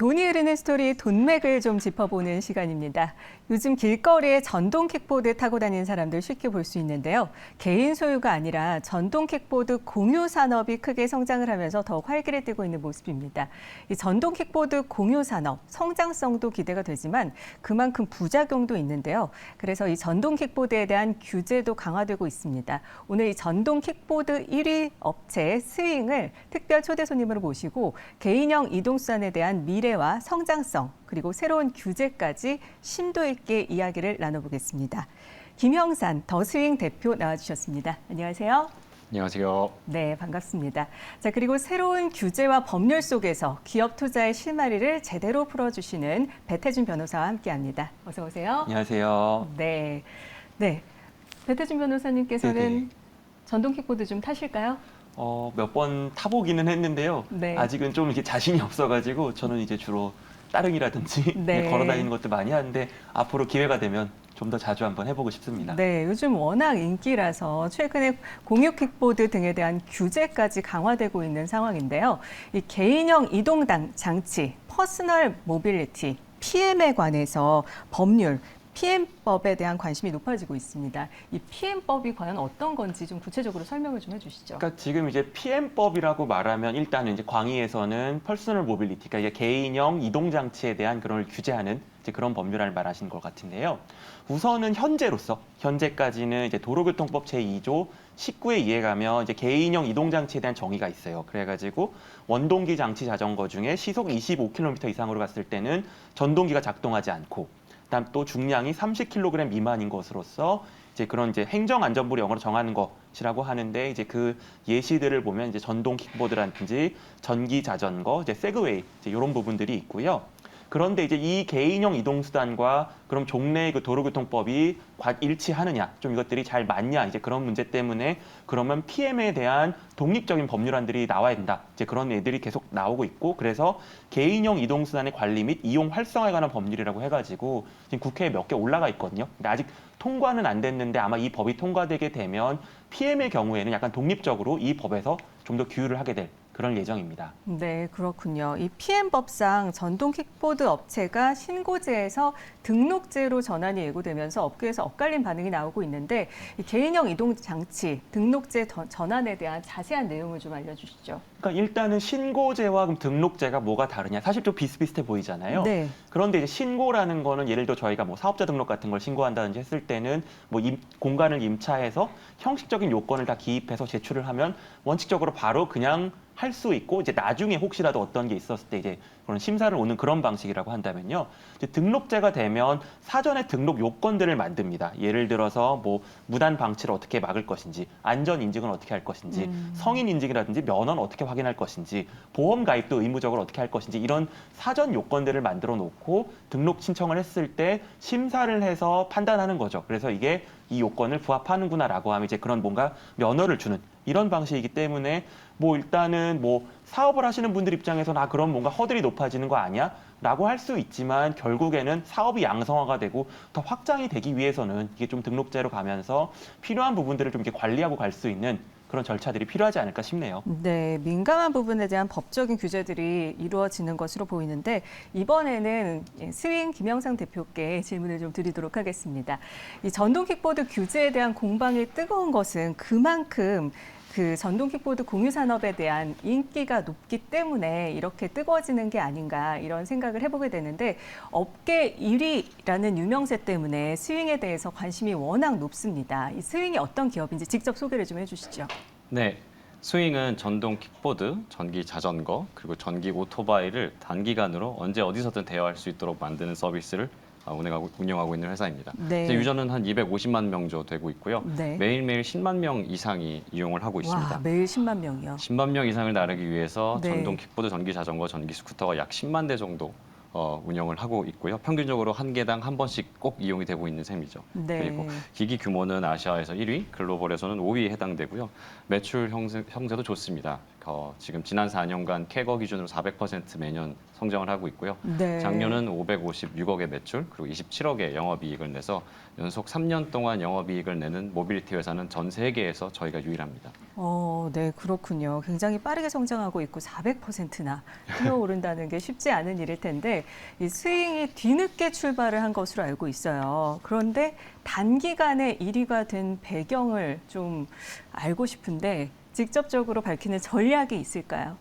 돈이 흐르는 스토리 돈맥을 좀 짚어보는 시간입니다. 요즘 길거리에 전동 킥보드 타고 다니는 사람들 쉽게 볼 수 있는데요. 개인 소유가 아니라 전동 킥보드 공유 산업이 크게 성장을 하면서 더욱 활기를 띠고 있는 모습입니다. 이 전동 킥보드 공유 산업 성장성도 기대가 되지만 그만큼 부작용도 있는데요. 그래서 이 전동 킥보드에 대한 규제도 강화되고 있습니다. 오늘 이 전동 킥보드 1위 업체 스윙을 특별 초대 손님으로 모시고 개인형 이동수단에 대한 미래와 성장성 그리고 새로운 규제까지 심도 있게 이야기를 나눠보겠습니다. 김형산 더 스윙 대표 나와주셨습니다. 안녕하세요. 안녕하세요. 네, 반갑습니다. 자, 그리고 새로운 규제와 법률 속에서 기업 투자의 실마리를 제대로 풀어주시는 배태준 변호사와 함께합니다. 어서 오세요. 안녕하세요. 네, 배태준 변호사님께서는 네네. 전동 킥보드 좀 타실까요? 몇 번 타보기는 했는데요. 네. 아직은 좀 이렇게 자신이 없어가지고 저는 이제 주로 따릉이라든지 네. 걸어 다니는 것도 많이 하는데 앞으로 기회가 되면 좀 더 자주 한번 해보고 싶습니다. 네, 요즘 워낙 인기라서 최근에 공유 킥보드 등에 대한 규제까지 강화되고 있는 상황인데요. 이 개인형 이동 장치, 퍼스널 모빌리티, PM에 관해서 법률, PM법에 대한 관심이 높아지고 있습니다. 이 PM법이 과연 어떤 건지 좀 구체적으로 설명을 좀 해주시죠. 그러니까 지금 이제 PM법이라고 말하면 일단은 이제 광의에서는 퍼스널 모빌리티, 그러니까 이게 개인형 이동 장치에 대한 그런 걸 규제하는 이제 그런 법률안을 말하시는 것 같은데요. 우선은 현재까지는 이제 도로교통법 제2조 19에 의해 가면 이제 개인형 이동 장치에 대한 정의가 있어요. 그래가지고 원동기 장치 자전거 중에 시속 25km 이상으로 갔을 때는 전동기가 작동하지 않고, 그다음 또 중량이 30kg 미만인 것으로서 이제 그런 이제 행정안전부를 영어로 정하는 것이라고 하는데, 이제 그 예시들을 보면 이제 전동 킥보드라든지 전기 자전거, 이제 세그웨이 이제 이런 부분들이 있고요. 그런데 이제 이 개인형 이동수단과 그럼 종래의 그 도로교통법이 일치하느냐, 좀 이것들이 잘 맞냐, 이제 그런 문제 때문에 그러면 PM에 대한 독립적인 법률안들이 나와야 된다. 이제 그런 애들이 계속 나오고 있고, 그래서 개인형 이동수단의 관리 및 이용 활성화에 관한 법률이라고 해가지고 지금 국회에 몇 개 올라가 있거든요. 근데 아직 통과는 안 됐는데 아마 이 법이 통과되게 되면 PM의 경우에는 약간 독립적으로 이 법에서 좀 더 규율을 하게 될 그런 예정입니다. 네, 그렇군요. 이 PM법상 전동 킥보드 업체가 신고제에서 등록제로 전환이 예고되면서 업계에서 엇갈린 반응이 나오고 있는데, 이 개인형 이동 장치 등록제 전환에 대한 자세한 내용을 좀 알려주시죠. 그러니까 일단은 신고제와 그럼 등록제가 뭐가 다르냐? 사실 좀 비슷비슷해 보이잖아요. 네. 그런데 이제 신고라는 거는 예를 들어 저희가 뭐 사업자 등록 같은 걸 신고한다든지 했을 때는 뭐 공간을 임차해서 형식적인 요건을 다 기입해서 제출을 하면 원칙적으로 바로 그냥 할 수 있고, 이제 나중에 혹시라도 어떤 게 있었을 때 이제 그런 심사를 오는 그런 방식이라고 한다면요. 이제 등록제가 되면 사전에 등록 요건들을 만듭니다. 예를 들어서 뭐 무단 방치를 어떻게 막을 것인지, 안전 인증은 어떻게 할 것인지, 성인 인증이라든지 면허는 어떻게 확인할 것인지, 보험 가입도 의무적으로 어떻게 할 것인지, 이런 사전 요건들을 만들어 놓고 등록 신청을 했을 때 심사를 해서 판단하는 거죠. 그래서 이게 이 요건을 부합하는구나라고 하면 이제 그런 뭔가 면허를 주는 이런 방식이기 때문에, 뭐 일단은 뭐 사업을 하시는 분들 입장에서는 그럼 뭔가 허들이 높아지는 거 아니야? 라고 할 수 있지만, 결국에는 사업이 양성화가 되고 더 확장이 되기 위해서는 이게 좀 등록제로 가면서 필요한 부분들을 좀 이렇게 관리하고 갈 수 있는 그런 절차들이 필요하지 않을까 싶네요. 네, 민감한 부분에 대한 법적인 규제들이 이루어지는 것으로 보이는데, 이번에는 스윙 김영상 대표께 질문을 좀 드리도록 하겠습니다. 이 전동 킥보드 규제에 대한 공방이 뜨거운 것은 그만큼 그 전동 킥보드 공유 산업에 대한 인기가 높기 때문에 이렇게 뜨거워지는 게 아닌가, 이런 생각을 해보게 되는데, 업계 1위라는 유명세 때문에 스윙에 대해서 관심이 워낙 높습니다. 이 스윙이 어떤 기업인지 직접 소개를 좀 해주시죠. 네, 스윙은 전동 킥보드, 전기 자전거, 그리고 전기 오토바이를 단기간으로 언제 어디서든 대여할 수 있도록 만드는 서비스를 운영하고 있는 회사입니다. 네. 유저는 한 250만 명 정도 되고 있고요. 네. 매일매일 10만 명 이상이 이용을 하고 있습니다. 와, 매일 10만 명이요. 10만 명 이상을 나르기 위해서 네. 전동 킥보드, 전기 자전거, 전기 스쿠터가 약 10만 대 정도 운영을 하고 있고요. 평균적으로 한 개당 한 번씩 꼭 이용이 되고 있는 셈이죠. 네. 그리고 기기 규모는 아시아에서 1위, 글로벌에서는 5위에 해당되고요. 매출 형세도 좋습니다. 지금 지난 4년간 캐거 기준으로 400% 매년 성장을 하고 있고요. 네. 작년은 556억의 매출 그리고 27억의 영업이익을 내서 연속 3년 동안 영업이익을 내는 모빌리티 회사는 전 세계에서 저희가 유일합니다. 네, 그렇군요. 굉장히 빠르게 성장하고 있고 400%나 뛰어오른다는 게 쉽지 않은 일일 텐데 이 스윙이 뒤늦게 출발을 한 것으로 알고 있어요. 그런데 단기간에 1위가 된 배경을 좀 알고 싶은데 직접적으로 밝히는 전략이 있을까요?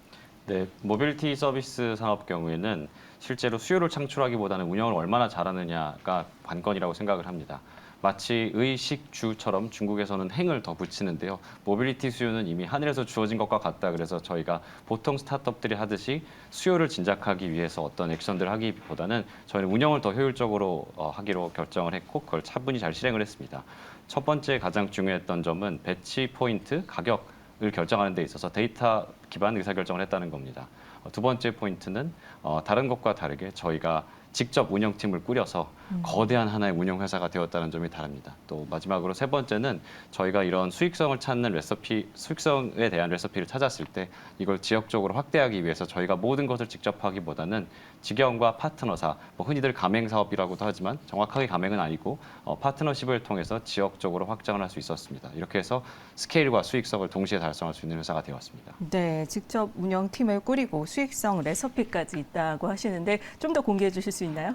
네, 모빌리티 서비스 산업 경우에는 실제로 수요를 창출하기보다는 운영을 얼마나 잘하느냐가 관건이라고 생각을 합니다. 마치 의식주처럼 중국에서는 행을 더 붙이는데요. 모빌리티 수요는 이미 하늘에서 주어진 것과 같다. 그래서 저희가 보통 스타트업들이 하듯이 수요를 진작하기 위해서 어떤 액션들을 하기보다는 저희는 운영을 더 효율적으로 하기로 결정을 했고 그걸 차분히 잘 실행을 했습니다. 첫 번째 가장 중요했던 점은 배치 포인트, 가격을 결정하는 데 있어서 데이터 기반 의사결정을 했다는 겁니다. 두 번째 포인트는 다른 것과 다르게 저희가 직접 운영팀을 꾸려서 거대한 하나의 운영회사가 되었다는 점이 다릅니다. 또 마지막으로 세 번째는 저희가 이런 수익성을 찾는 수익성에 대한 레시피를 찾았을 때 이걸 지역적으로 확대하기 위해서 저희가 모든 것을 직접 하기보다는 직영과 파트너사, 흔히들 가맹사업이라고도 하지만 정확하게 가맹은 아니고 파트너십을 통해서 지역적으로 확장을 할 수 있었습니다. 이렇게 해서 스케일과 수익성을 동시에 달성할 수 있는 회사가 되었습니다. 네, 직접 운영팀을 꾸리고 수익성 레시피까지 있다고 하시는데 좀 더 공개해 주실 수 있나요?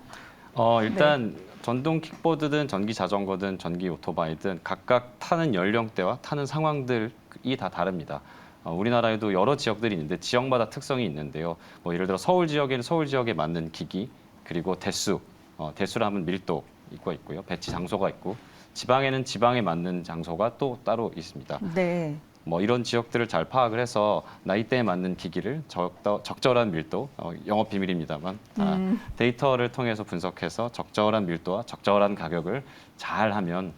일단 전동 킥보드든 전기 자전거든 전기 오토바이든 각각 타는 연령대와 타는 상황들이 다 다릅니다. 우리나라에도 여러 지역들이 있는데 지역마다 특성이 있는데요. 예를 들어 서울 지역에는 서울 지역에 맞는 기기 그리고 대수를 하면 밀도 있고요. 배치 장소가 있고 지방에는 지방에 맞는 장소가 또 따로 있습니다. 네. 이런 지역들을 잘 파악을 해서 나이대에 맞는 기기를 적절한 밀도, 영업 비밀입니다만 데이터를 통해서 분석해서 적절한 밀도와 적절한 가격을 잘 하면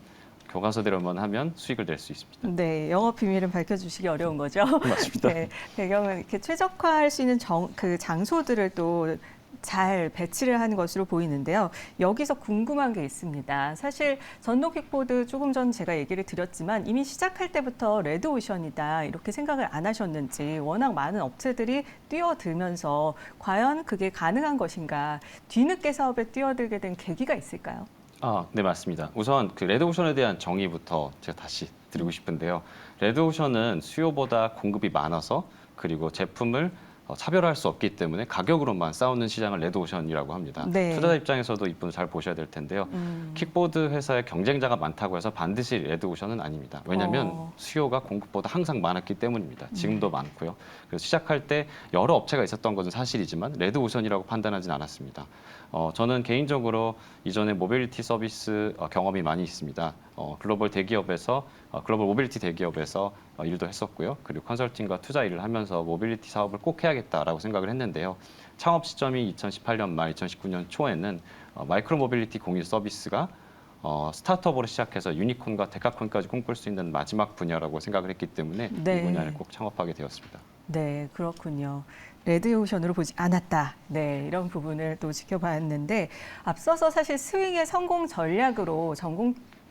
교과서대로만 하면 수익을 낼 수 있습니다. 네, 영업 비밀은 밝혀주시기 어려운 거죠. 맞습니다. 네, 배경은 이렇게 최적화할 수 있는 그 장소들을 또 잘 배치를 한 것으로 보이는데요. 여기서 궁금한 게 있습니다. 사실 전동 킥보드 조금 전 제가 얘기를 드렸지만 이미 시작할 때부터 레드오션이다 이렇게 생각을 안 하셨는지 워낙 많은 업체들이 뛰어들면서 과연 그게 가능한 것인가 뒤늦게 사업에 뛰어들게 된 계기가 있을까요? 네, 맞습니다. 우선 그 레드오션에 대한 정의부터 제가 다시 드리고 싶은데요. 레드오션은 수요보다 공급이 많아서 그리고 제품을 차별화할 수 없기 때문에 가격으로만 싸우는 시장을 레드오션이라고 합니다. 네. 투자자 입장에서도 이 부분 잘 보셔야 될 텐데요. 킥보드 회사의 경쟁자가 많다고 해서 반드시 레드오션은 아닙니다. 왜냐하면 수요가 공급보다 항상 많았기 때문입니다. 지금도 많고요. 그래서 시작할 때 여러 업체가 있었던 것은 사실이지만 레드오션이라고 판단하진 않았습니다. 저는 개인적으로 이전에 모빌리티 서비스 경험이 많이 있습니다. 글로벌 모빌리티 대기업에서 일도 했었고요. 그리고 컨설팅과 투자 일을 하면서 모빌리티 사업을 꼭 해야겠다라고 생각을 했는데요. 창업 시점이 2018년 말 2019년 초에는 마이크로 모빌리티 공유 서비스가 스타트업으로 시작해서 유니콘과 데카콘까지 꿈꿀 수 있는 마지막 분야라고 생각을 했기 때문에 네. 이 분야를 꼭 창업하게 되었습니다. 네, 그렇군요. 레드오션으로 보지 않았다. 네, 이런 부분을 또 지켜봤는데 앞서서 사실 스윙의 성공 전략으로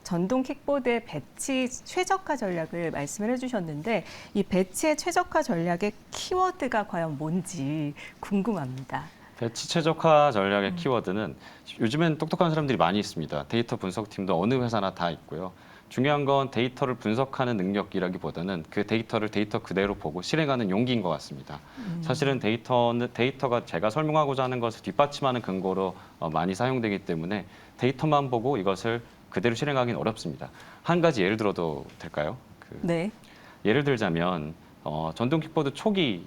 전동 킥보드의 배치 최적화 전략을 말씀을 해주셨는데 이 배치의 최적화 전략의 키워드가 과연 뭔지 궁금합니다. 배치 최적화 전략의 키워드는 요즘엔 똑똑한 사람들이 많이 있습니다. 데이터 분석팀도 어느 회사나 다 있고요. 중요한 건 데이터를 분석하는 능력이라기보다는 그 데이터를 데이터 그대로 보고 실행하는 용기인 것 같습니다. 사실은 데이터가 제가 설명하고자 하는 것을 뒷받침하는 근거로 많이 사용되기 때문에 데이터만 보고 이것을 그대로 실행하기는 어렵습니다. 한 가지 예를 들어도 될까요? 네. 예를 들자면 전동 킥보드 초기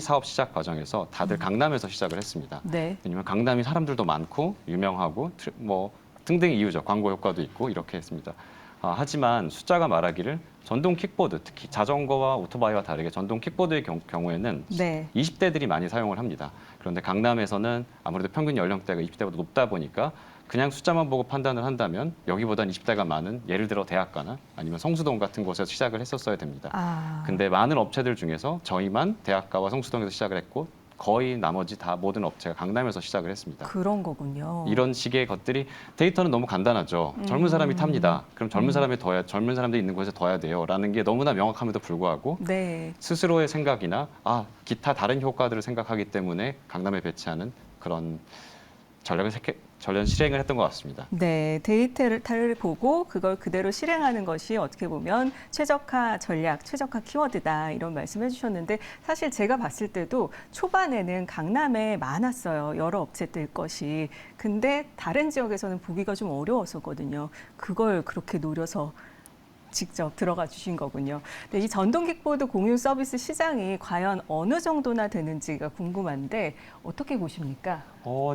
사업 시작 과정에서 다들 강남에서 시작을 했습니다. 네. 왜냐면 강남이 사람들도 많고 유명하고 등등 이유죠. 광고 효과도 있고 이렇게 했습니다. 하지만 숫자가 말하기를 전동 킥보드, 특히 자전거와 오토바이와 다르게 전동 킥보드의 경우에는 네. 20대들이 많이 사용을 합니다. 그런데 강남에서는 아무래도 평균 연령대가 20대보다 높다 보니까 그냥 숫자만 보고 판단을 한다면 여기보단 20대가 많은 예를 들어 대학가나 아니면 성수동 같은 곳에서 시작을 했었어야 됩니다. 근데 많은 업체들 중에서 저희만 대학가와 성수동에서 시작을 했고 거의 나머지 다 모든 업체가 강남에서 시작을 했습니다. 그런 거군요. 이런 식의 것들이 데이터는 너무 간단하죠. 젊은 사람이 탑니다. 그럼 젊은 사람들이 있는 곳에 둬야 돼요라는 게 너무나 명확함에도 불구하고 네. 스스로의 생각이나 기타 다른 효과들을 생각하기 때문에 강남에 배치하는 그런 전략 실행을 했던 것 같습니다. 네, 데이터를 보고 그걸 그대로 실행하는 것이 어떻게 보면 최적화 전략, 최적화 키워드다 이런 말씀 해주셨는데 사실 제가 봤을 때도 초반에는 강남에 많았어요. 여러 업체들 것이. 근데 다른 지역에서는 보기가 좀 어려웠었거든요. 그걸 그렇게 노려서 직접 들어가 주신 거군요. 근데 이 전동 킥보드 공유 서비스 시장이 과연 어느 정도나 되는지가 궁금한데 어떻게 보십니까?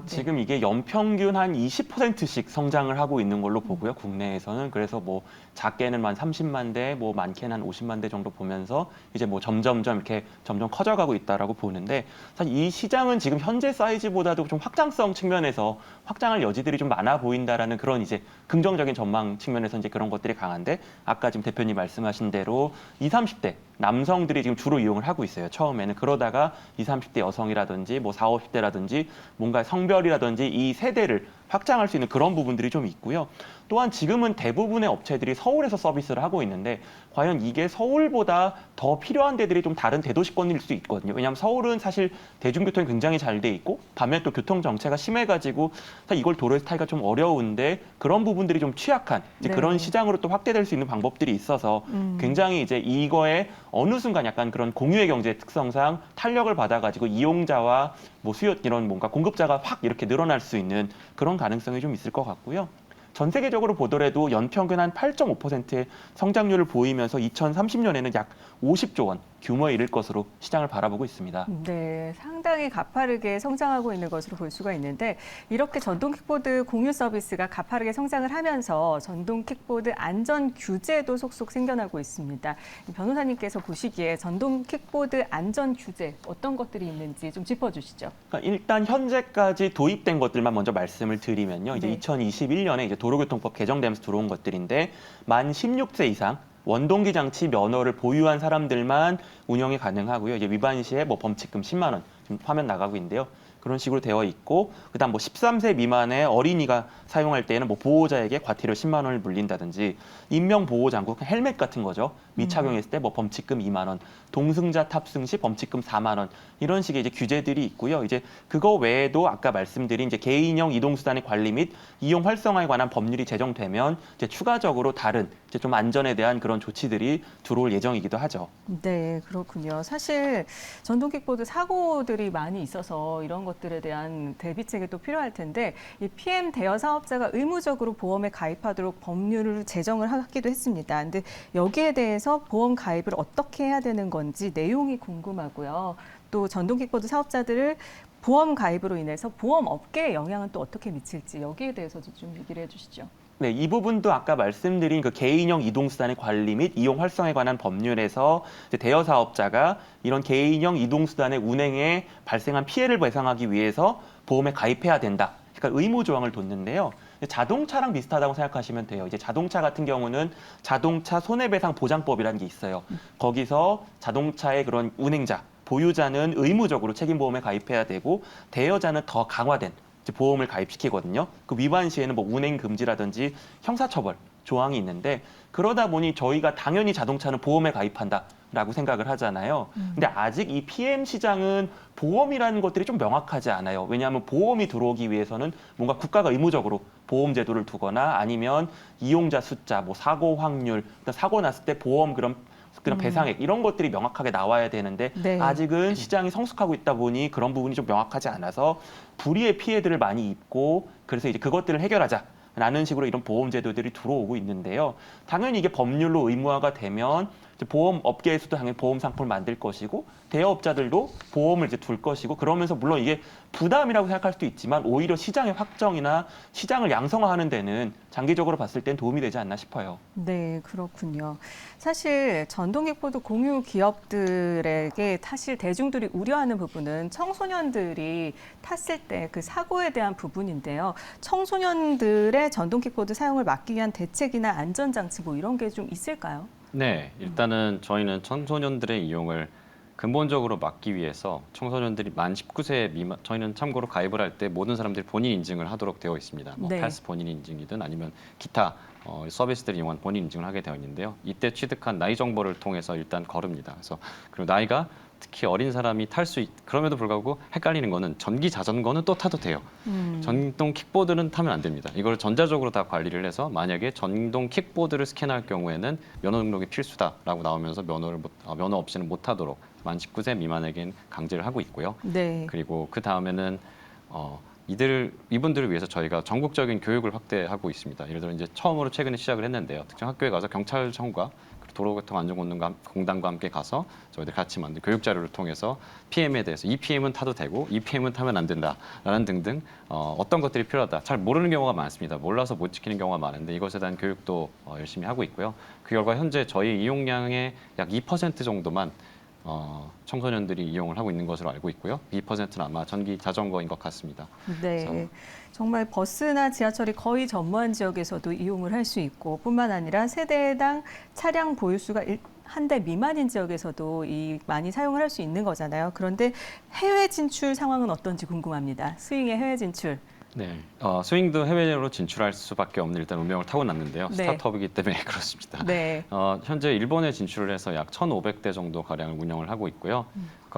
지금 이게 연평균 한 20%씩 성장을 하고 있는 걸로 보고요. 국내에서는. 그래서 뭐 작게는 한 30만 대, 뭐 많게는 한 50만 대 정도 보면서 이제 뭐 점점점 이렇게 점점 커져가고 있다라고 보는데 사실 이 시장은 지금 현재 사이즈보다도 좀 확장성 측면에서 확장할 여지들이 좀 많아 보인다라는 그런 이제 긍정적인 전망 측면에서 이제 그런 것들이 강한데 아까 지금 대표님 말씀하신 대로 20, 30대 남성들이 지금 주로 이용을 하고 있어요. 처음에는. 그러다가 20, 30대 여성이라든지 뭐 40, 50대라든지 뭔가 성별이라든지 이 세대를 확장할 수 있는 그런 부분들이 좀 있고요. 또한 지금은 대부분의 업체들이 서울에서 서비스를 하고 있는데 과연 이게 서울보다 더 필요한 데들이 좀 다른 대도시권일 수 있거든요. 왜냐하면 서울은 사실 대중교통이 굉장히 잘 돼 있고 반면에 또 교통 정체가 심해가지고 사실 이걸 도로에서 타기가 좀 어려운데 그런 부분들이 좀 취약한 이제 네. 그런 시장으로 또 확대될 수 있는 방법들이 있어서 굉장히 이제 이거에 어느 순간 약간 그런 공유의 경제 특성상 탄력을 받아가지고 이용자와 뭐 수요 이런 뭔가 공급자가 확 이렇게 늘어날 수 있는 그런 가능성이 좀 있을 것 같고요. 전 세계적으로 보더라도 연평균 한 8.5%의 성장률을 보이면서 2030년에는 약 50조 원 규모에 이를 것으로 시장을 바라보고 있습니다. 네, 상당히 가파르게 성장하고 있는 것으로 볼 수가 있는데 이렇게 전동 킥보드 공유 서비스가 가파르게 성장을 하면서 전동 킥보드 안전 규제도 속속 생겨나고 있습니다. 변호사님께서 보시기에 전동 킥보드 안전 규제 어떤 것들이 있는지 좀 짚어주시죠. 그러니까 일단 현재까지 도입된 것들만 먼저 말씀을 드리면요. 이제 네. 2021년에 이제 도로교통법 개정되면서 들어온 것들인데 만 16세 이상 원동기 장치 면허를 보유한 사람들만 운영이 가능하고요. 이제 위반 시에 뭐 범칙금 10만 원 지금 화면 나가고 있는데요. 그런 식으로 되어 있고 그다음 뭐 13세 미만의 어린이가 사용할 때에는 뭐 보호자에게 과태료 10만 원을 물린다든지 인명 보호 장구 헬멧 같은 거죠. 미착용했을 때 뭐 범칙금 2만 원, 동승자 탑승 시 범칙금 4만 원 이런 식의 이제 규제들이 있고요. 이제 그거 외에도 아까 말씀드린 이제 개인형 이동 수단의 관리 및 이용 활성화에 관한 법률이 제정되면 이제 추가적으로 다른 이제 좀 안전에 대한 그런 조치들이 들어올 예정이기도 하죠. 네, 그렇군요. 사실 전동 킥보드 사고들이 많이 있어서 이런 것들에 대한 대비책이 또 필요할 텐데 이 PM 대여 사업자가 의무적으로 보험에 가입하도록 법률을 제정을 하기도 했습니다. 근데 여기에 대해서 보험 가입을 어떻게 해야 되는 건지 내용이 궁금하고요. 또 전동 킥보드 사업자들을 보험 가입으로 인해서 보험 업계에 영향은 또 어떻게 미칠지 여기에 대해서도 좀 얘기를 해주시죠. 네, 이 부분도 아까 말씀드린 그 개인형 이동수단의 관리 및 이용 활성에 관한 법률에서 이제 대여 사업자가 이런 개인형 이동수단의 운행에 발생한 피해를 배상하기 위해서 보험에 가입해야 된다. 그러니까 의무 조항을 뒀는데요. 자동차랑 비슷하다고 생각하시면 돼요. 이제 자동차 같은 경우는 자동차 손해배상 보장법이라는 게 있어요. 거기서 자동차의 그런 운행자, 보유자는 의무적으로 책임보험에 가입해야 되고 대여자는 더 강화된 이제 보험을 가입시키거든요. 그 위반 시에는 뭐 운행 금지라든지 형사처벌 조항이 있는데 그러다 보니 저희가 당연히 자동차는 보험에 가입한다라고 생각을 하잖아요. 근데 아직 이 PM 시장은 보험이라는 것들이 좀 명확하지 않아요. 왜냐하면 보험이 들어오기 위해서는 뭔가 국가가 의무적으로 보험 제도를 두거나 아니면 이용자 숫자, 뭐 사고 확률, 사고 났을 때 보험 그런 배상액 이런 것들이 명확하게 나와야 되는데 네. 아직은 시장이 성숙하고 있다 보니 그런 부분이 좀 명확하지 않아서 불이의 피해들을 많이 입고 그래서 이제 그것들을 해결하자라는 식으로 이런 보험 제도들이 들어오고 있는데요. 당연히 이게 법률로 의무화가 되면 이제 보험 업계에서도 당연히 보험 상품을 만들 것이고 대여업자들도 보험을 이제 둘 것이고 그러면서 물론 이게 부담이라고 생각할 수도 있지만 오히려 시장의 확정이나 시장을 양성화하는 데는 장기적으로 봤을 땐 도움이 되지 않나 싶어요. 네, 그렇군요. 사실 전동 킥보드 공유 기업들에게 사실 대중들이 우려하는 부분은 청소년들이 탔을 때 그 사고에 대한 부분인데요. 청소년들의 전동 킥보드 사용을 막기 위한 대책이나 안전장치 뭐 이런 게 좀 있을까요? 네, 일단은 저희는 청소년들의 이용을 근본적으로 막기 위해서 청소년들이 만 19세 미만, 저희는 참고로 가입을 할 때 모든 사람들이 본인 인증을 하도록 되어 있습니다. 뭐 네. 패스 본인 인증이든 아니면 기타 서비스들을 이용한 본인 인증을 하게 되어 있는데요. 이때 취득한 나이 정보를 통해서 일단 거릅니다. 그래서 그리고 나이가 특히 어린 사람이 탈 수 그럼에도 불구하고 헷갈리는 거는 전기 자전거는 또 타도 돼요. 전동 킥보드는 타면 안 됩니다. 이걸 전자적으로 다 관리를 해서 만약에 전동 킥보드를 스캔할 경우에는 면허 등록이 필수다라고 나오면서 면허 없이는 못 타도록 만 19세 미만에겐 강제를 하고 있고요. 네. 그리고 그 다음에는 이분들을 위해서 저희가 전국적인 교육을 확대하고 있습니다. 예를 들어 이제 처음으로 최근에 시작을 했는데요. 특정 학교에 가서 경찰청과 도로교통안전공단과 함께 가서 저희들 같이 만든 교육 자료를 통해서 PM에 대해서 이 PM은 타도 되고 이 PM은 타면 안 된다라는 등등 어떤 것들이 필요하다. 잘 모르는 경우가 많습니다. 몰라서 못 지키는 경우가 많은데 이것에 대한 교육도 열심히 하고 있고요. 그 결과 현재 저희 이용량의 약 2% 정도만 청소년들이 이용을 하고 있는 것으로 알고 있고요. 2%는 아마 전기 자전거인 것 같습니다. 네. 그래서 정말 버스나 지하철이 거의 전무한 지역에서도 이용을 할 수 있고 뿐만 아니라 세대당 차량 보유수가 한 대 미만인 지역에서도 많이 사용을 할 수 있는 거잖아요. 그런데 해외 진출 상황은 어떤지 궁금합니다. 스윙의 해외 진출. 네, 스윙도 해외로 진출할 수밖에 없는 일단 운명을 타고났는데요. 네. 스타트업이기 때문에 그렇습니다. 네. 현재 일본에 진출을 해서 약 1,500대 정도 가량을 운영을 하고 있고요.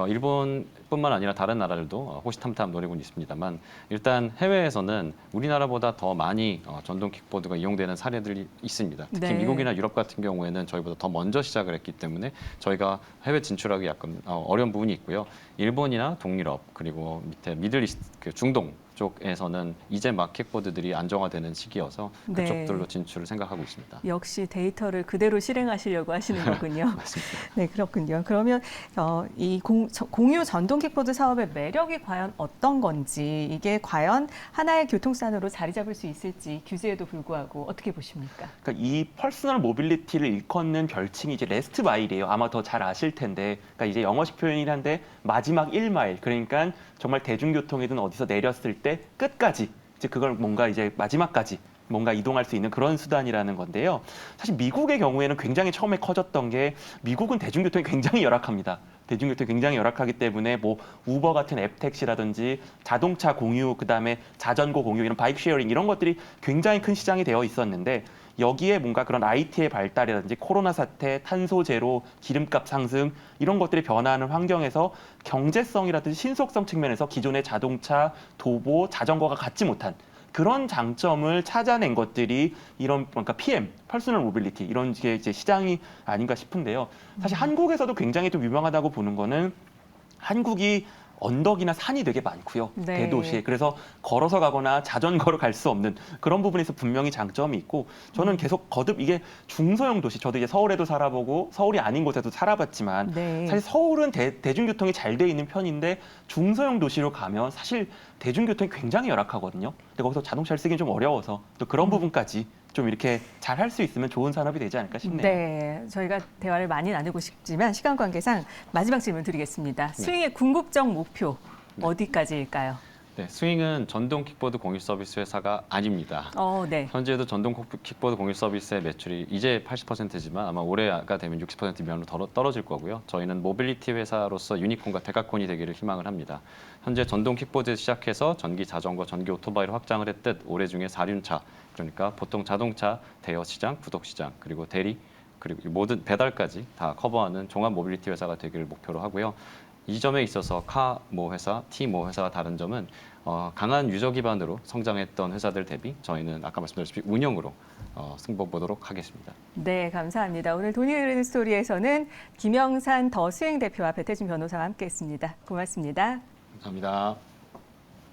일본뿐만 아니라 다른 나라들도 호시탐탐 노리고 있습니다만 일단 해외에서는 우리나라보다 더 많이 전동 킥보드가 이용되는 사례들이 있습니다. 특히 네. 미국이나 유럽 같은 경우에는 저희보다 더 먼저 시작을 했기 때문에 저희가 해외 진출하기 약간 어려운 부분이 있고요. 일본이나 동유럽 그리고 밑에 미들이스트, 중동 쪽에서는 이제 막 킥보드들이 안정화되는 시기여서 네. 그쪽들로 진출을 생각하고 있습니다. 역시 데이터를 그대로 실행하시려고 하시는 거군요. 맞습니다. 네, 그렇군요. 그러면 이 공유 전동 킥보드 사업의 매력이 과연 어떤 건지, 이게 과연 하나의 교통수단으로 자리 잡을 수 있을지 규제에도 불구하고 어떻게 보십니까? 그러니까 이 퍼스널 모빌리티를 일컫는 별칭이 이제 레스트 마일이에요. 아마 더 잘 아실 텐데, 그러니까 이제 영어식 표현이긴 한데 마지막 1마일, 그러니까 정말 대중교통이든 어디서 내렸을 때 끝까지 이제 그걸 뭔가 이제 마지막까지 뭔가 이동할 수 있는 그런 수단이라는 건데요. 사실 미국의 경우에는 굉장히 처음에 커졌던 게 미국은 대중교통이 굉장히 열악합니다. 대중교통이 굉장히 열악하기 때문에 뭐 우버 같은 앱 택시라든지 자동차 공유, 그다음에 자전거 공유 이런 바이크 쉐어링 이런 것들이 굉장히 큰 시장이 되어 있었는데 여기에 뭔가 그런 IT의 발달이라든지 코로나 사태, 탄소 제로, 기름값 상승 이런 것들이 변화하는 환경에서 경제성이라든지 신속성 측면에서 기존의 자동차, 도보, 자전거가 갖지 못한 그런 장점을 찾아낸 것들이 이런 그러니까 PM, 퍼스널 모빌리티 이런 게 이제 시장이 아닌가 싶은데요. 사실 한국에서도 굉장히 좀 유명하다고 보는 거는 한국이 언덕이나 산이 되게 많고요. 네. 대도시에. 그래서 걸어서 가거나 자전거로 갈 수 없는 그런 부분에서 분명히 장점이 있고 저는 계속 거듭 이게 중소형 도시, 저도 이제 서울에도 살아보고 서울이 아닌 곳에도 살아봤지만 네. 사실 서울은 대중교통이 잘 돼 있는 편인데 중소형 도시로 가면 사실 대중교통이 굉장히 열악하거든요. 근데 거기서 자동차를 쓰기는 좀 어려워서 또 그런 부분까지 좀 이렇게 잘 할 수 있으면 좋은 산업이 되지 않을까 싶네요. 네, 저희가 대화를 많이 나누고 싶지만 시간 관계상 마지막 질문 드리겠습니다. 스윙의 궁극적 목표 어디까지일까요? 네, 스윙은 전동 킥보드 공유 서비스 회사가 아닙니다. 네. 현재도 전동 킥보드 공유 서비스의 매출이 이제 80%지만 아마 올해가 되면 60% 미만으로 떨어질 거고요. 저희는 모빌리티 회사로서 유니콘과 데카콘이 되기를 희망을 합니다. 현재 전동 킥보드 시작해서 전기 자전거, 전기 오토바이로 확장을 했듯 올해 중에 4륜차, 그러니까 보통 자동차, 대여 시장, 구독 시장, 그리고 대리, 그리고 모든 배달까지 다 커버하는 종합 모빌리티 회사가 되기를 목표로 하고요. 이 점에 있어서 카모 회사, 티모 회사와 다른 점은 강한 유저 기반으로 성장했던 회사들 대비 저희는 아까 말씀드렸듯이 운영으로 승부 보도록 하겠습니다. 네, 감사합니다. 오늘 돈이 흐르는 스토리에서는 김영산 더 스윙 대표와 배태준 변호사와 함께했습니다. 고맙습니다. 감사합니다.